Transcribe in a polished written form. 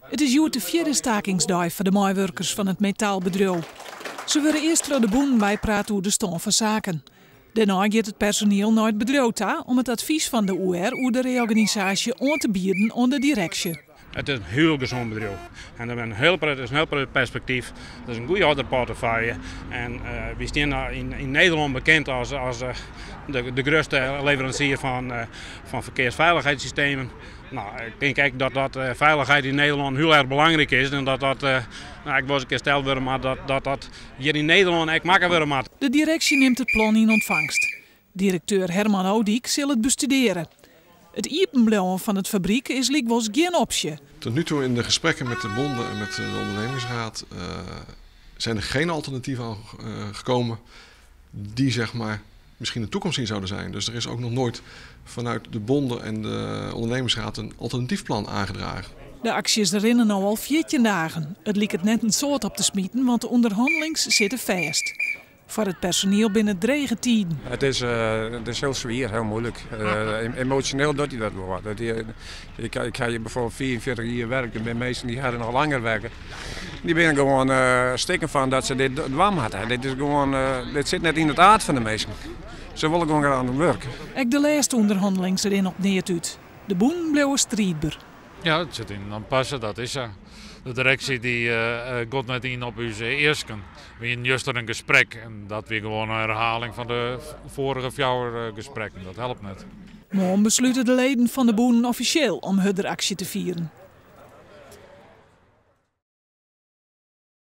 Het is juist de vierde stakingsdag voor de medewerkers van het metaalbedrijf. Ze willen eerst door de boeren bijpraten hoe de stand van zaken. Daarna gaat het personeel naar het bedrijf toe om het advies van de UR hoe de reorganisatie aan te bieden aan de directie. Het is een heel gezond bedrijf. En dat is een heel prettig perspectief. Het is een goede orderportefeuille. En we staan in Nederland bekend als de grootste leverancier van verkeersveiligheidssystemen. Nou, ik denk dat veiligheid in Nederland heel erg belangrijk is. En ik was een keer steld worden, maar dat hier in Nederland echt makkelijker wordt. De directie neemt het plan in ontvangst. Directeur Herman Odiek zal het bestuderen. Het openblijven van het fabriek is likwijls geen optie. Tot nu toe in de gesprekken met de bonden en met de ondernemingsraad zijn er geen alternatieven aan gekomen die zeg maar misschien de toekomst in zouden zijn. Dus er is ook nog nooit vanuit de bonden en de ondernemingsraad een alternatief plan aangedragen. De actie is erin nu al 14 dagen. Het liep het net een soort op te smieten, want de onderhandelings zitten vast. Voor het personeel binnen drege tijden. Het is heel zwaar, heel moeilijk. Emotioneel doet hij dat wel. Ik ga hier bijvoorbeeld 44 jaar werken. De meesten die gaan nog langer werken. Die zijn gewoon stikken van dat ze dit dwam hadden. Dit zit net in het aard van de meesten. Ze willen gewoon aan het werk. Ook de laatste onderhandeling erin op neert uit. De boeren bleven strijdbaar. Ja, het zit in aan passen, dat is zo. De directie die gaat net in op onze eerste. We hebben juist een gesprek en dat weer gewoon een herhaling van de vorige 4 gesprekken. Dat helpt net. Morgen besluiten de leden van de boeren officieel om hun actie te vieren.